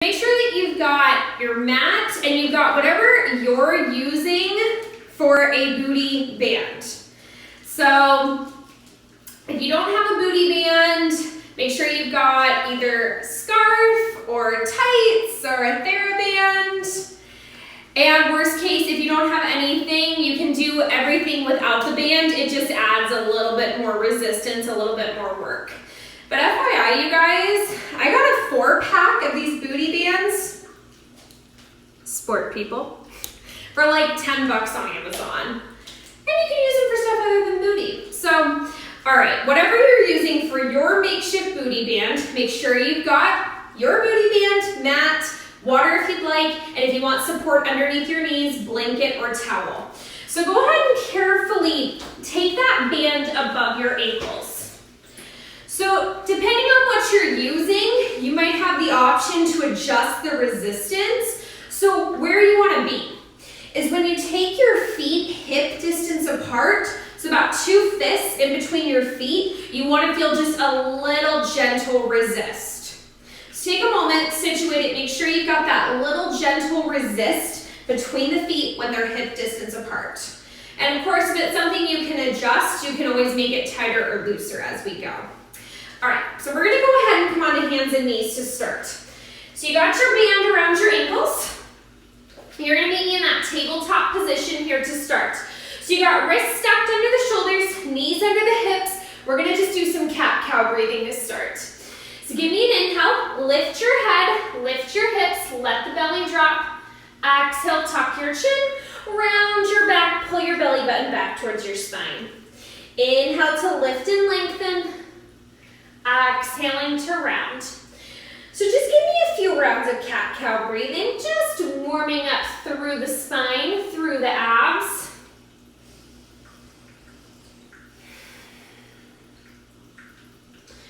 Make sure that you've got your mat and you've got whatever you're using for a booty band. So if you don't have a booty band, make sure you've got either a scarf or tights or a Thera band. And worst case, if you don't have anything, you can do everything without the band. It just adds a little bit more resistance, a little bit more work. But FYI, you guys, I got a 4-pack of these booty bands, sport people, for like 10 bucks on Amazon. And you can use them for stuff other than booty. So, all right, whatever you're using for your makeshift booty band, make sure you've got your booty band, mat, water if you'd like, and if you want support underneath your knees, blanket or towel. So go ahead and carefully take that band above your ankles. So depending on what you're using, you might have the option to adjust the resistance. So where you want to be is when you take your feet hip distance apart, so about 2 fists in between your feet, you want to feel just a little gentle resist. So take a moment, situate it, make sure you've got that little gentle resist between the feet when they're hip distance apart. And of course, if it's something you can adjust, you can always make it tighter or looser as we go. All right, so we're gonna go ahead and come onto hands and knees to start. So you got your band around your ankles. You're gonna meet me in that tabletop position here to start. So you got wrists stacked under the shoulders, knees under the hips. We're gonna just do some cat-cow breathing to start. So give me an inhale, lift your head, lift your hips, let the belly drop. Exhale, tuck your chin, round your back, pull your belly button back towards your spine. Inhale to lift and lengthen. Exhaling to round. So just give me a few rounds of cat-cow breathing, just warming up through the spine, through the abs.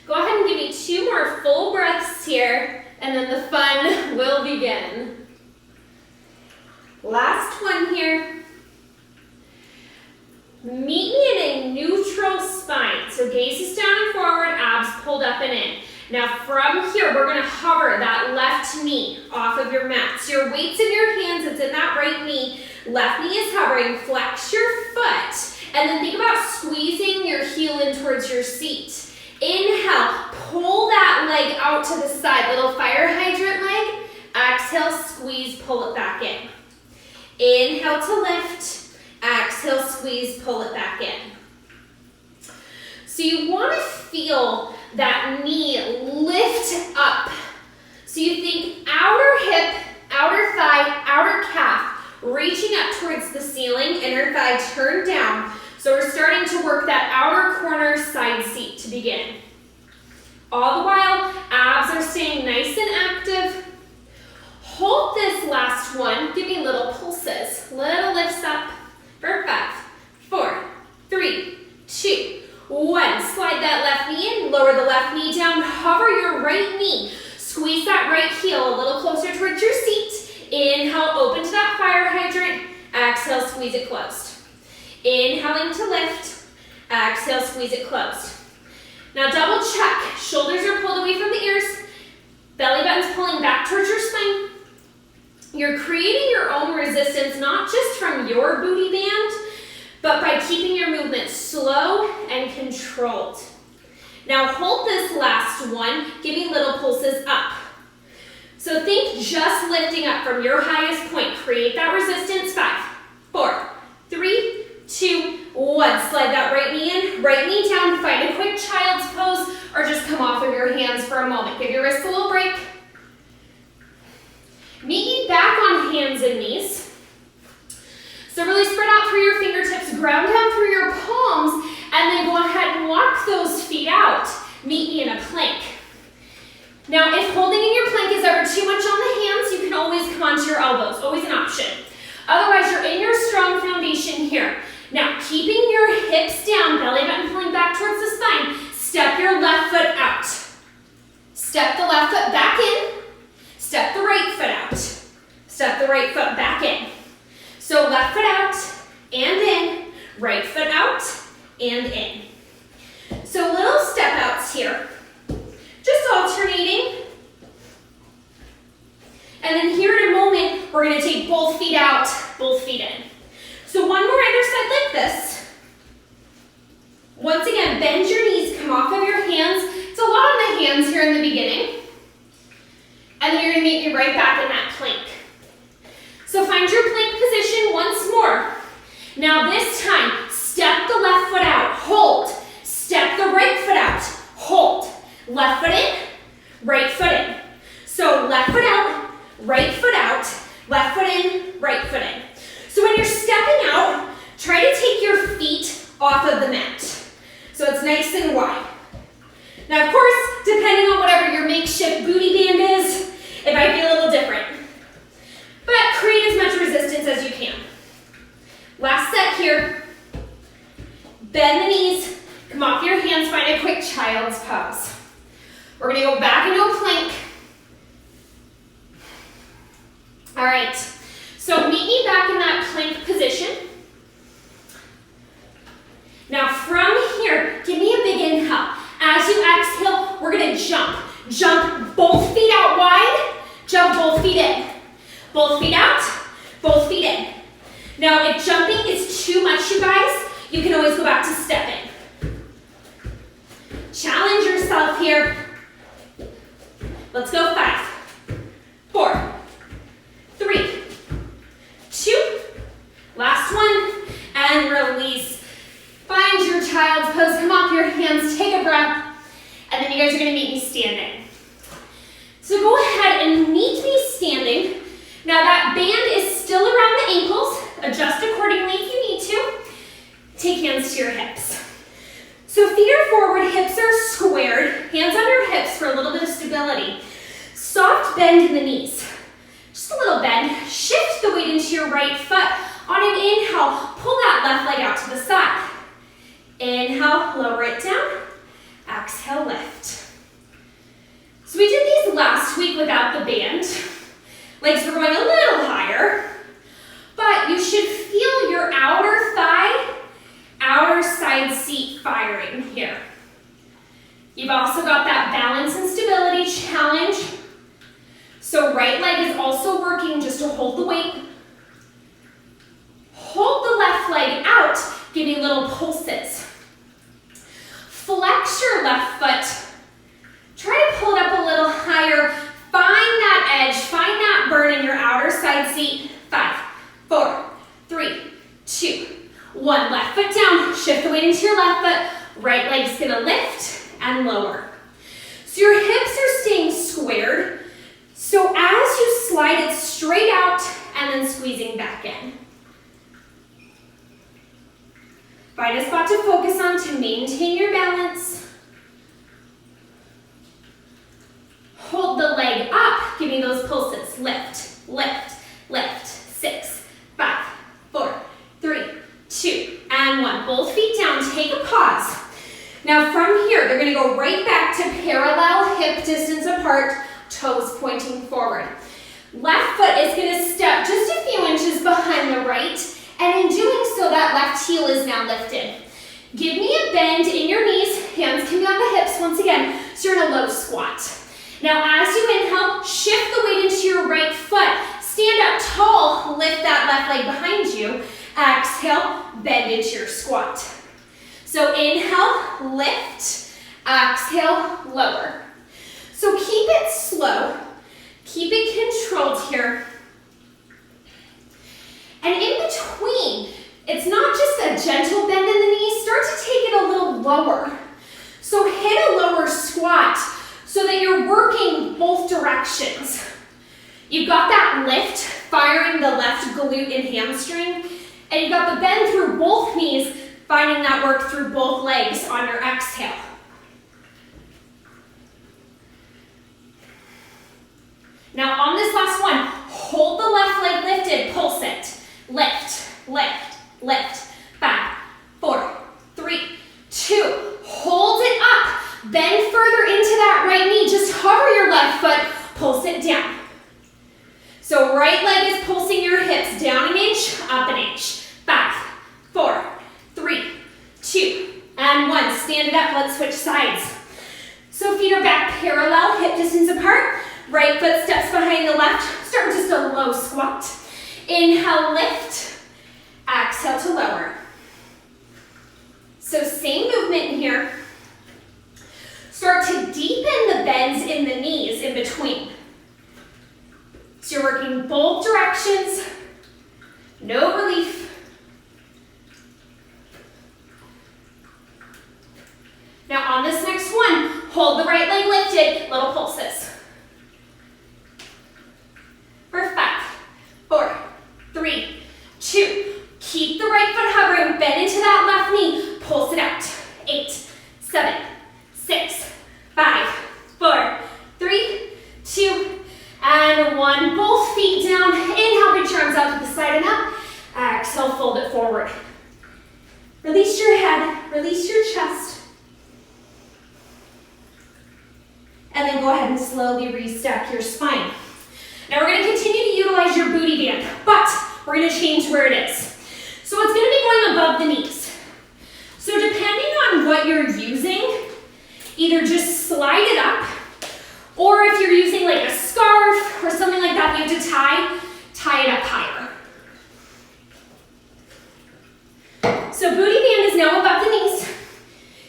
Go ahead and give me 2 more full breaths here, and then the fun will begin. Last one here. Meet me in a neutral spine. So gaze is down and forward, abs pulled up and in. Now from here, we're gonna hover that left knee off of your mat. So your weight's in your hands, it's in that right knee. Left knee is hovering, flex your foot, and then think about squeezing your heel in towards your seat. Inhale, pull that leg out to the side, little fire hydrant leg. Exhale, squeeze, pull it back in. Inhale to lift. Exhale, squeeze, pull it back in. So you want to feel that knee lift up. So you think outer hip, outer thigh, outer calf, reaching up towards the ceiling, inner thigh turned down. So we're starting to work that outer corner side seat to begin. All the while, abs are staying nice and active. Hold this last one. Give me little pulses, little lifts up. For 5, 4, 3, 2, 1. Slide that left knee in, lower the left knee down, hover your right knee. Squeeze that right heel a little closer towards your seat. Inhale, open to that fire hydrant. Exhale, squeeze it closed. Inhaling to lift. Exhale, squeeze it closed. Now double check. Shoulders are pulled away from the ears. Belly button's pulling back towards your spine. You're creating your own resistance, not just from your booty band, but by keeping your movement slow and controlled. Now hold this last one, give me little pulses up. So think just lifting up from your highest point. Create that resistance. 5, 4, 3, 2, 1. Slide that right knee in, right knee down. Find a quick child's pose or just come off of your hands for a moment. Give your wrists a little break. Meet me back on hands and knees. So really spread out through your fingertips, ground down through your palms, and then go ahead and walk those feet out. Meet me in a plank. Now, if holding in your plank is ever too much on the hands, you can always come onto your elbows, always an option. Otherwise, you're in your strong foundation here. Now, keeping your hips down, belly button pulling back towards the spine, step your left foot out. Step the left foot back in. Step the right foot out. Step the right foot back in. So left foot out and in, right foot out and in. So little step outs here. Just alternating. And then here in a moment, we're gonna take both feet out, both feet in. So one more either side like this. Once again, bend your knees, come off of your hands. It's a lot on the hands here in the beginning. And then you're gonna meet me right back in that plank. So find your plank position once more. Now this time, step the left foot out, hold. Step the right foot out, hold. Left foot in, right foot in. So left foot out, right foot out, left foot in, right foot in. So when you're stepping out, try to take your feet off of the mat. So it's nice and wide. Now of course, depending on whatever your makeshift booty band is, it might be a little different. But create as much resistance as you can. Last set here. Bend the knees, come off your hands, find a quick child's pose. We're gonna go back into a plank. All right, so meet me back in that plank position. Now from here, give me a big inhale. As you exhale, we're gonna jump. Jump both feet out wide, jump both feet in. Both feet out, both feet in. Now if jumping is too much, you guys, you can always go back to stepping. Challenge yourself here. Let's go 5, 4, 3, 2, last one, and release. Find your child's pose, come off your hands, take a breath, and then you guys are gonna meet me standing. So go ahead and meet me standing. Now that band is still around the ankles, adjust accordingly if you need to. Take hands to your hips. So feet are forward, hips are squared, hands on your hips for a little bit of stability. Soft bend in the knees. Just a little bend. Shift the weight into your right foot. On an inhale, pull that left leg out to the side. Inhale, lower it down. Exhale, lift. So we did these last week without the band. Legs were going a little higher, but you should feel your outer thigh, outer side seat firing here. You've also got that balance and stability challenge. So right leg is also working just to hold the weight. Hold the left leg out, giving little pulses. Flex your left foot. Try to pull it up a little higher. Find that edge, find that burn in your outer side seat. 5, 4, 3, 2, 1. Left foot down, shift the weight into your left foot. Right leg's gonna lift and lower. So your hips are staying squared. So as you slide it straight out and then squeezing back in. Find a spot to focus on to maintain your balance. Hold the leg up, give me those pulses. Lift, lift, lift. 6, 5, 4, 3, 2, and 1. Both feet down, take a pause. Now from here, they're gonna go right back to parallel hip distance apart, toes pointing forward. Left foot is gonna step just a few inches behind the right, and in doing so, that left heel is now lifted. Give me a bend in your knees, hands can be on the hips once again, so you're in a low squat. Now as you inhale, shift the weight into your right foot, stand up tall, lift that left leg behind you, exhale, bend into your squat. So inhale, lift, exhale, lower. So keep it slow, keep it controlled here. And in between, it's not just a gentle bend in the knees, start to take it a little lower. So hit a lower squat so that you're working both directions. You've got that lift, firing the left glute and hamstring, and you've got the bend through both knees, finding that work through both legs on your exhale. Now on this last one, hold the left leg lifted, pulse it. Lift, lift, lift. 5, 4, 3, 2. Hold it up. Bend further into that right knee. Just hover your left foot, pulse it down. So right leg is pulsing your hips down an inch, up an inch. 5, 4, 3, 2, and 1. Stand it up, let's switch sides. So feet are back parallel, hip distance apart. Right foot steps behind the left. Start Inhale, lift. Exhale to lower. So same movement here. Start to deepen the bends in the knees in between. So you're working both directions. No relief. Now on this next one, hold the right leg lifted, little pulses. For 5, 4, 3, 2. Keep the right foot hovering, bend into that left knee, pulse it out. 8, 7, 6, 5, 4, 3, 2, and 1. Both feet down. Inhale, reach your arms out to the side and up. Exhale, fold it forward. Release your head, release your chest. And then go ahead and slowly restack your spine. Now we're going to continue to utilize your booty band, but we're going to change where it is. So it's going to be going above the knees. So depending on what you're using, either just slide it up, or if you're using like a scarf or something like that, you have to tie it up higher. So booty band is now above the knees.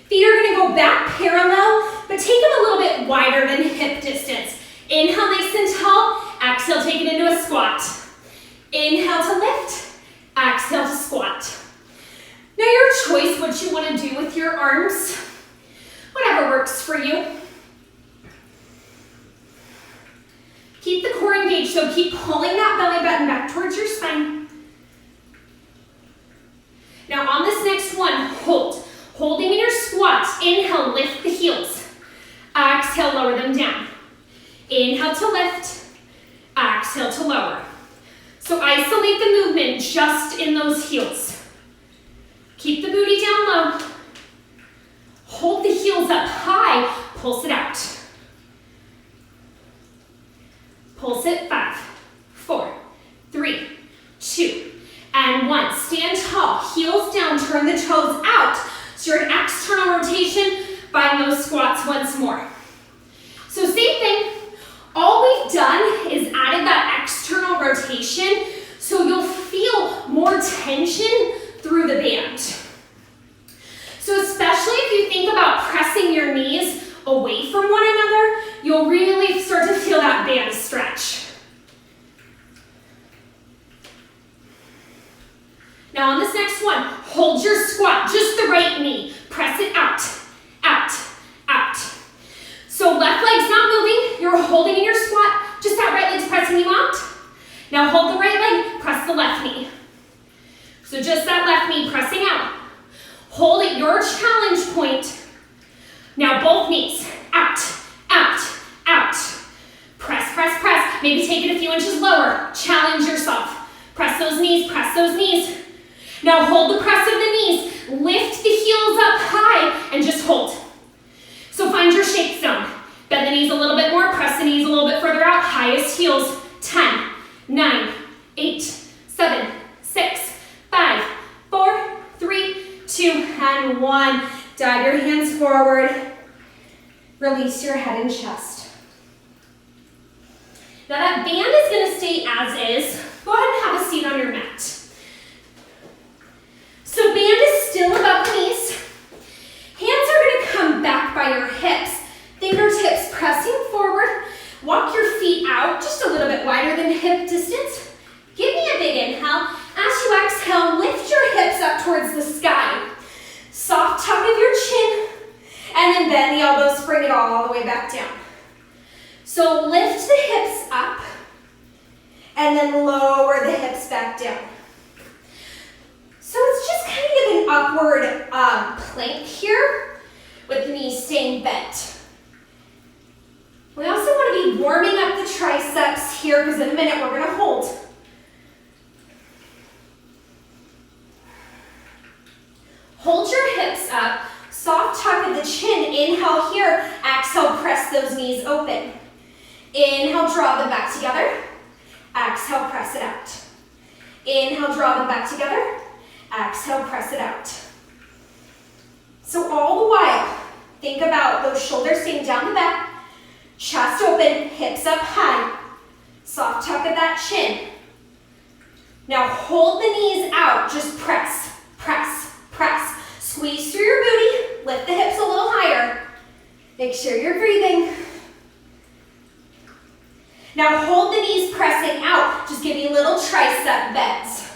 Feet are going to go back parallel, but take them a little bit wider than hip distance. Inhale, nice and tall. Exhale, take it into a squat. Inhale to lift. Exhale to squat. Now your choice what you want to do with your arms. Whatever works for you. Keep the core engaged, so keep pulling that belly button back towards your spine. Now on this next one, hold. Holding in your squat, inhale, lift the heels. Exhale, lower them down. Inhale to lift. Exhale to lower. So isolate the movement just in those heels. Keep the booty down low. Hold the heels up high. Pulse it out. Pulse it. 5, 4, 3, 2, and 1. Stand tall. Heels down. Turn the toes out. So you're in external rotation. Find those squats once more. So same thing. All we've done is added that external rotation, so you'll feel more tension through the band. So especially if you think about pressing your knees away from one another, you'll really start to feel that band stretch. Now on this next one, hold your squat, just the right knee. Press it out, out, out. So left leg's not moving, you're holding in your squat, just that right leg's pressing you out. Now hold the right leg, press the left knee. So just that left knee pressing out. Hold at your challenge point. Now both knees, out, out, out. Press, press, press. Maybe take it a few inches lower. Challenge yourself. Press those knees, press those knees. Now hold the press of the knees. Lift the heels up high and just hold. So find your shake zone. Bend the knees a little bit more, press the knees a little bit further out. Highest heels. 10, 9, 8, 7, 6, 5, 4, 3, 2, and 1. Dive your hands forward. Release your head and chest. Now that band is going to stay as is. Go ahead and have a seat on your mat. So band is still above the knees. Hands are going to come back by your hips. Fingertips pressing forward. Walk your feet out just a little bit wider than hip distance. Give me a big inhale. As you exhale, lift your hips up towards the sky. Soft tug of your chin. And then bend the elbows, bring it all the way back down. So lift the hips up. And then lower the hips back down. So it's just kind of an upward plank here with the knees staying bent. We also want to be warming up the triceps here because in a minute we're going to hold. Hold your hips up, soft tuck of the chin, inhale here, exhale, press those knees open. Inhale, draw them back together, exhale, press it out. Inhale, draw them back together, exhale, press it out. So all the while, think about those shoulders staying down the back, chest open, hips up high, soft tuck of that chin. Now hold the knees out, just press, press, press. Squeeze through your booty, lift the hips a little higher. Make sure you're breathing. Now hold the knees pressing out, just give you little tricep bends.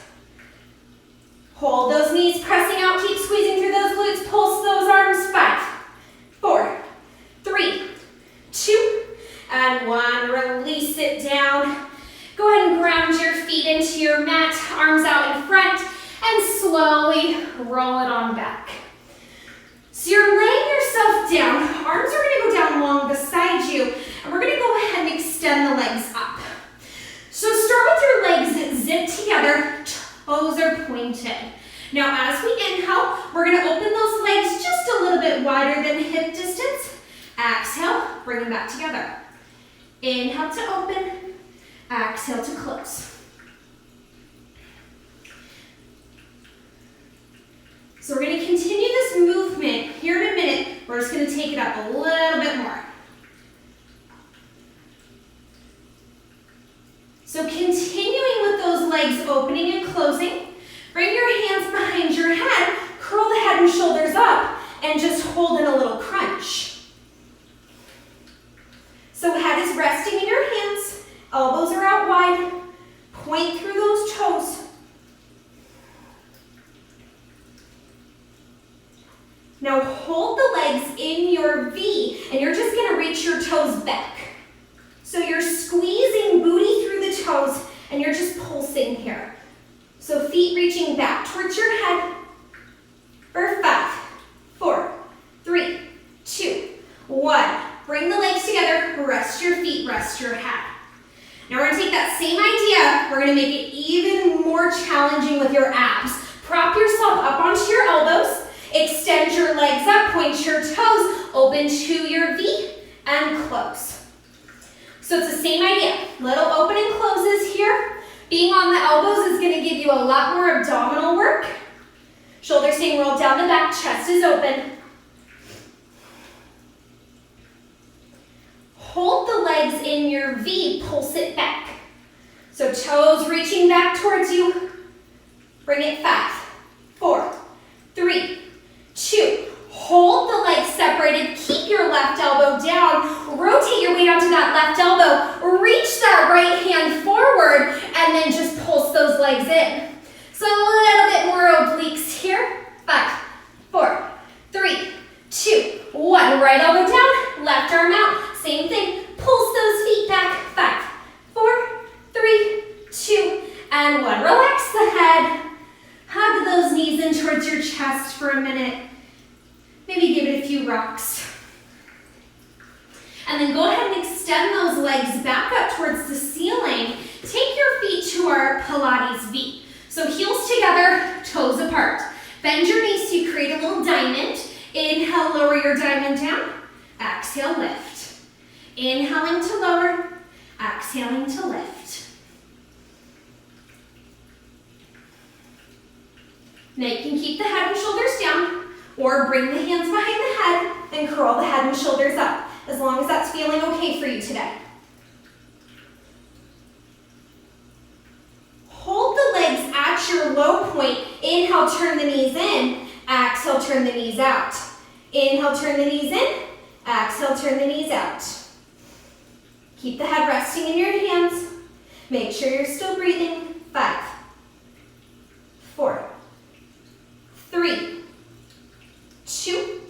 Hold those knees pressing out, keep squeezing through those glutes, pulse those arms, 5, 4, 3, 2, and 1. Release it down. Go ahead and ground your feet into your mat, arms out in front, and slowly roll it on back. So you're laying yourself down, arms are gonna go down long beside you, and we're gonna go ahead and extend the legs up. So start with your legs zipped together, toes are pointed. Now as we inhale, we're gonna open those legs just a little bit wider than hip distance. Exhale, bring them back together. Inhale to open, exhale to close. So we're going to continue this movement here in a minute. We're just going to take it up a little bit more. So continuing with those legs opening and closing, bring your hands behind your head, curl the head and shoulders up, and just hold in a little crunch. So head is resting in your hands, elbows are out wide, point through those toes. Now hold the legs in your V, and you're just gonna reach your toes back. So you're squeezing booty through the toes, and you're just pulsing here. So feet reaching back towards your head for 5, 4, 3, 2, 1. Bring the legs together, rest your feet, rest your head. Now we're gonna take that same idea, we're gonna make it even more challenging with your abs. Prop yourself up onto your elbows, extend your legs up, point your toes, open to your V, and close. So it's the same idea. Little open and closes here. Being on the elbows is gonna give you a lot more abdominal work. Shoulders staying rolled down the back, chest is open. Hold the legs in your V, pulse it back. So toes reaching back towards you. Bring it 5, 4, 3, 2. Hold the legs separated, keep your left elbow down, rotate your weight onto that left elbow, reach that right hand forward, and then just pulse those legs in. So a little bit more obliques here. 5, 4, 3, 2, 1. Right elbow down, left arm out. Same thing, pulse those feet back. 5, 4, 3, 2, and 1. Relax the head. Hug those knees in towards your chest for a minute. Maybe give it a few rocks. And then go ahead and extend those legs back up towards the ceiling. Take your feet to our Pilates V. So heels together, toes apart. Bend your knees to create a little diamond. Inhale, lower your diamond down. Exhale, lift. Inhaling to lower, exhaling to lift. Now you can keep the head and shoulders down, or bring the hands behind the head and curl the head and shoulders up, as long as that's feeling okay for you today. Hold the legs at your low point. Inhale, turn the knees in. Exhale, turn the knees out. Inhale, turn the knees in. Exhale, turn the knees out. Keep the head resting in your hands. Make sure you're still breathing. 5, 4, 3, 2,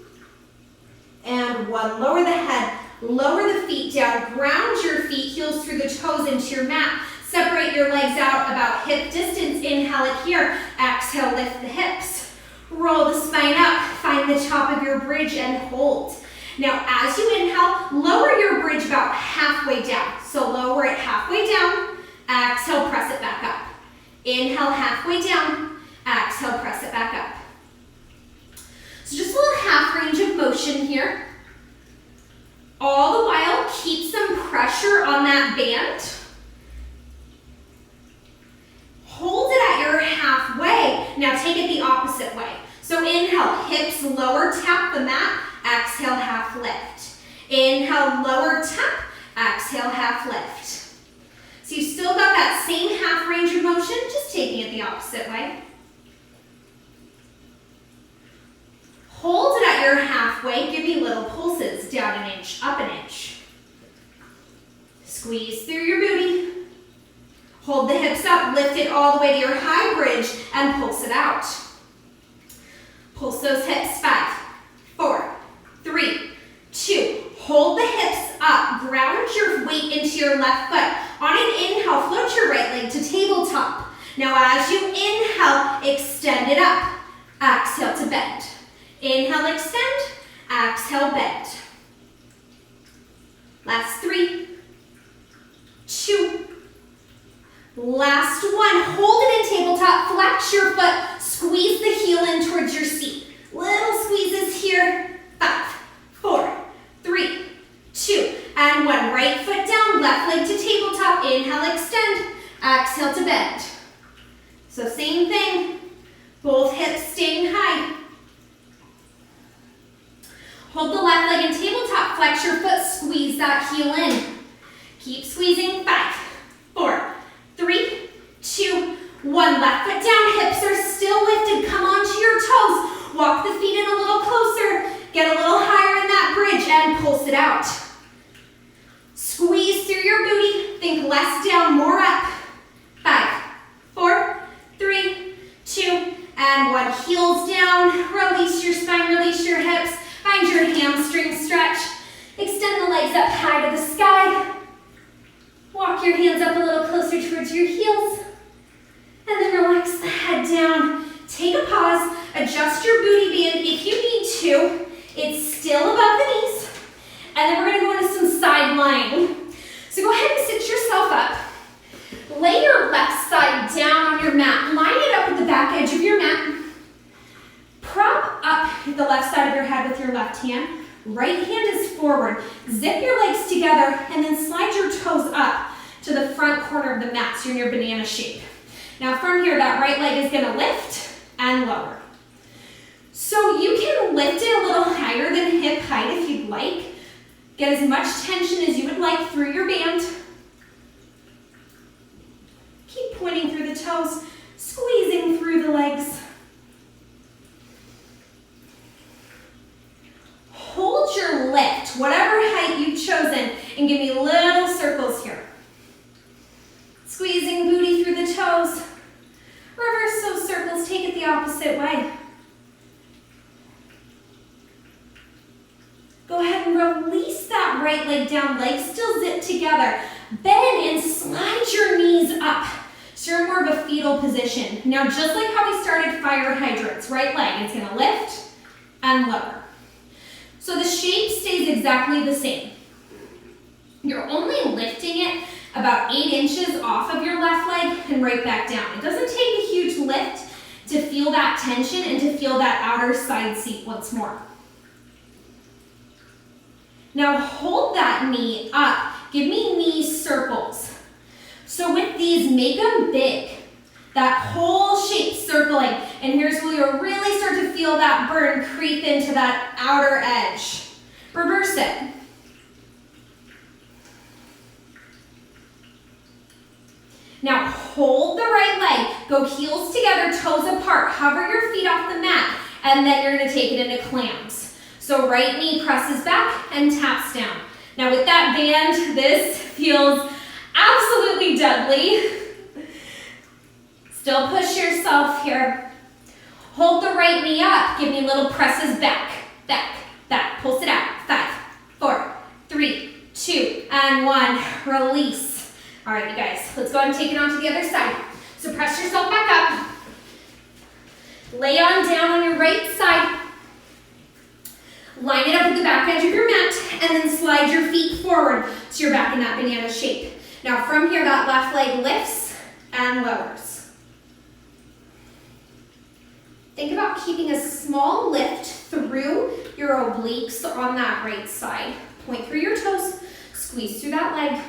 and 1. Lower the head, lower the feet down, ground your feet, heels through the toes into your mat. Separate your legs out about hip distance. Inhale it here. Exhale, lift the hips. Roll the spine up, find the top of your bridge and hold. Now as you inhale, lower your bridge about halfway down. So lower it halfway down, exhale, press it back up. Inhale, halfway down, exhale, press it back up. So just a little half range of motion here. All the while, keep some pressure on that band. Hold it at your halfway. Now take it the opposite way. So inhale, hips lower, tap the mat. Exhale, half lift. Inhale, lower, tap. Exhale, half lift. So you've still got that that same half range of motion, just taking it the opposite way. Hold it at your halfway. Give me little pulses, down an inch, up an inch. Squeeze through your booty. Hold the hips up, lift it all the way to your high bridge, and pulse it out. Pulse those hips, 5, 4, 3, 2. Hold the hips up, ground your weight into your left foot. On an inhale, float your right leg to tabletop. Now as you inhale, extend it up. Exhale to bend. Inhale, extend. Exhale, bend. Last 3, 2, last 1. Hold it in tabletop, flex your foot, squeeze the heel in towards your seat. Little squeezes here. 5, 4, 3, 2, and 1. Right foot down, left leg to tabletop. Inhale, extend. Exhale to bend. So same thing. Both hips staying high. Hold the left leg in tabletop, flex your foot, squeeze that heel in. Keep squeezing. 5, 4, 3, 2, 1. Left foot down, hips are still lifted. Come onto your toes. Walk the feet in a little closer. Get a little higher in that bridge and pulse it out. Squeeze through your booty. Think less down, more up. 5, 4, 3, 2, and 1. Heels down. Release your spine, release your hips. Find your hamstring stretch. Extend the legs up high to the sky. Walk your hands up a little closer towards your heels. And then relax the head down. Take a pause. Adjust your booty band if you need to. It's still above the knees. And then we're going to go into some side lying. So go ahead and sit yourself up. Lay your left side down on your mat. Line it up with the back edge of your mat. Prop up the left side of your head with your left hand. Right hand is forward. Zip your legs together and then slide your toes up to the front corner of the mat so you're in your banana shape. Now from here, that right leg is going to lift and lower. So you can lift it a little higher than hip height if you'd like. Get as much tension as you would like through your band. Keep pointing through the toes, squeezing through the legs. Hold your lift, whatever height you've chosen, and give me little circles here. Squeezing booty through the toes. Reverse those circles, take it the opposite way. Go ahead and release that right leg down, legs still zip together. Bend and slide your knees up. So you're in more of a fetal position. Now just like how we started fire hydrants, right leg is gonna lift and lower. So the shape stays exactly the same. You're only lifting it about 8 inches off of your left leg and right back down. It doesn't take a huge lift to feel that tension and to feel that outer side seat once more. Now hold that knee up. Give me knee circles. So with these, make them big. That whole shape circling. And here's where you'll really start to feel that burn creep into that outer edge. Reverse it. Now hold the right leg. Go heels together, toes apart. Hover your feet off the mat. And then you're going to take it into clams. So right knee presses back and taps down. Now with that band, this feels absolutely deadly. Still push yourself here. Hold the right knee up. Give me little presses back, back, back. Pulse it out. 5, 4, 3, 2, and 1. Release. All right, you guys, let's go ahead and take it on to the other side. So press yourself back up. Lay on down on your right side. Line it up with the back edge of your mat, and then slide your feet forward so you're back in that banana shape. Now from here, that left leg lifts and lowers. Think about keeping a small lift through your obliques on that right side. Point through your toes, squeeze through that leg.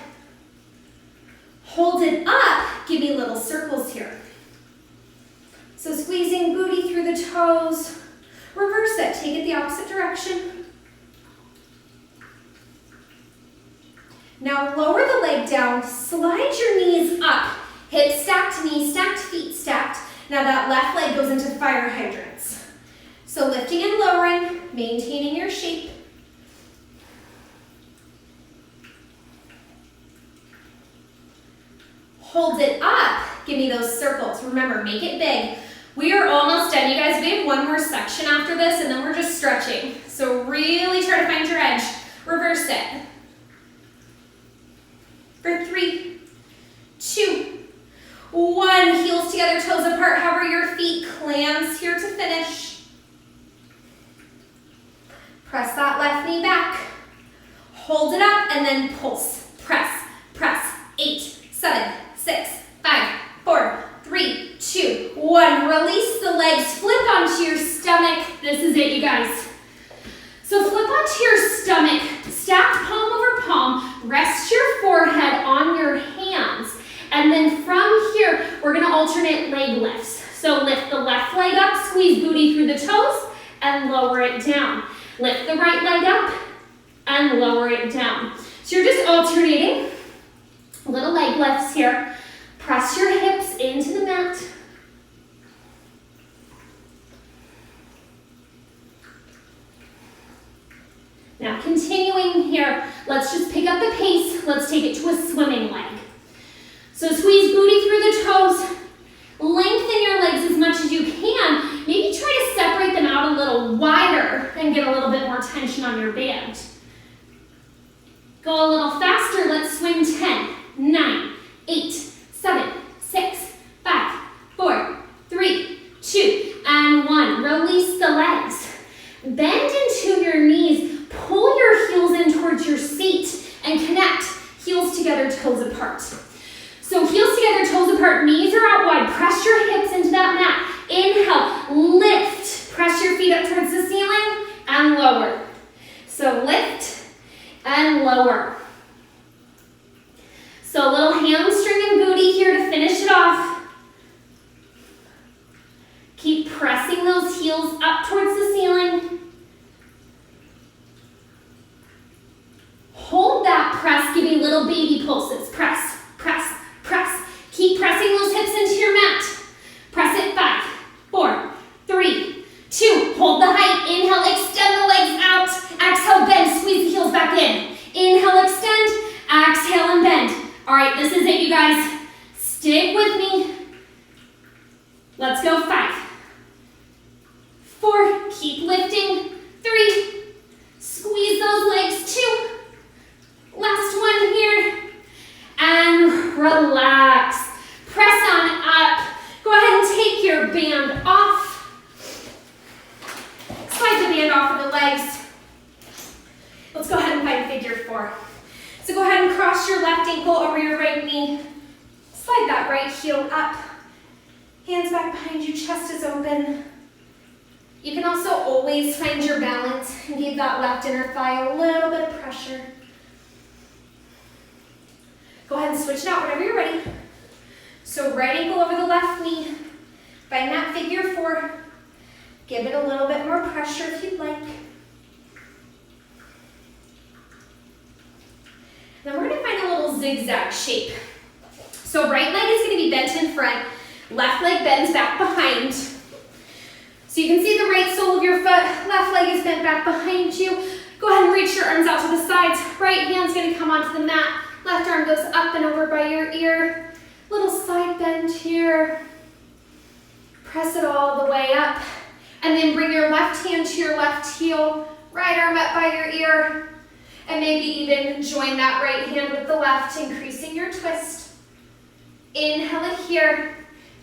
Hold it up, give me little circles here. So squeezing booty through the toes. Reverse it, take it the opposite direction. Now lower the leg down, slide your knees up. Now that left leg goes into fire hydrants. So lifting and lowering, maintaining your shape. Hold it up, give me those circles. Remember, make it big. We are almost done, you guys. We have one more section after this, and then we're just stretching. So really try to find your edge. Reverse it. For 3, 2, 1. Heels together, toes apart. Hover your feet. Clams here to finish. Press that left knee back. Hold it up, and then pulse. Press, press. 8, 7, 6, 5, 4, 3, 2, 1. Release the legs, flip onto your stomach. This is it, you guys. So flip onto your stomach, stack palm over palm, rest your forehead on your hands. And then from here, we're gonna alternate leg lifts. So lift the left leg up, squeeze booty through the toes, and lower it down. Lift the right leg up, and lower it down. So you're just alternating. Little leg lifts here. Press your hips into the mat. Now continuing here, let's just pick up the pace. Let's take it to a swimming leg. So squeeze booty through the toes. Lengthen your legs as much as you can. Maybe try to separate them out a little wider and get a little bit more tension on your band. Go a little faster. Let's swim 10, 9, 8, 7, 6, 5, 4, 3, 2, and 1. Release the legs. Bend into your knees. Pull your heels in towards your seat and connect. Heels together, toes apart. So heels together, toes apart, knees are out wide. Press your hips into that mat. Inhale, lift. Press your feet up towards the ceiling and lower. So lift and lower. So a little hamstring and booty here to finish it off. Keep pressing those heels up towards the ceiling. Hold that press, give me little baby pulses. Press, press, press. Keep pressing those hips into your mat. Press it. 5, 4, 3, 2. Hold the height. Inhale, extend the legs out. Exhale, bend, squeeze the heels back in. Inhale, extend. Exhale and bend. All right, this is it, you guys. Stick with me. Let's go. 5, 4. Keep lifting. 3. Squeeze those legs. 2. Last one here. And relax. Press on up. Go ahead and take your band off. Slide the band off of the legs. Let's go ahead and find figure 4. So go ahead and cross your left ankle over your right knee. Slide that right heel up. Hands back behind you, chest is open. You can also always find your balance and give that left inner thigh a little bit of pressure. Go ahead and switch it out whenever you're ready. So right ankle over the left knee. Find that figure 4. Give it a little bit more pressure if you'd like. Then we're going to find a little zigzag shape. So right leg is going to be bent in front. Left leg bends back behind. So you can see the right sole of your foot. Left leg is bent back behind you. Go ahead and reach your arms out to the sides. Right hand's going to come onto the mat. Left arm goes up and over by your ear. Little side bend here. Press it all the way up. And then bring your left hand to your left heel. Right arm up by your ear. And maybe even join that right hand with the left, increasing your twist. Inhale it here.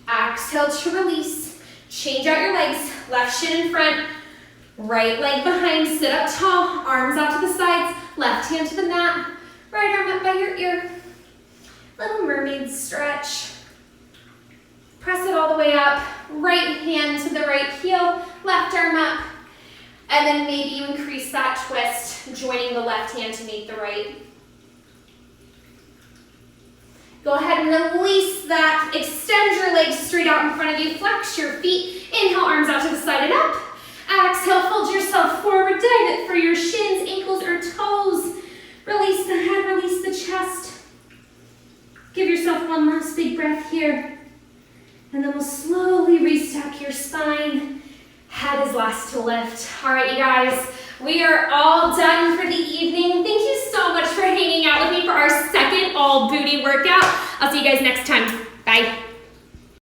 Exhale to release. Change out your legs. Left shin in front. Right leg behind. Sit up tall. Arms out to the sides. Left hand to the mat. Right arm up by your ear. Little mermaid stretch. Press it all the way up. Right hand to the right heel. Left arm up. And then maybe you increase that twist, joining the left hand to meet the right. Go ahead and release that. Extend your legs straight out in front of you. Flex your feet. Inhale, arms out to the side and up. Exhale, fold yourself forward. Dive it for your shins, ankles, or toes. Release the head, release the chest. Give yourself one last big breath here. And then we'll slowly restack your spine. Head is last to lift. All right, you guys, we are all done for the evening. Thank you so much for hanging out with me for our second all booty workout. I'll see you guys next time. Bye.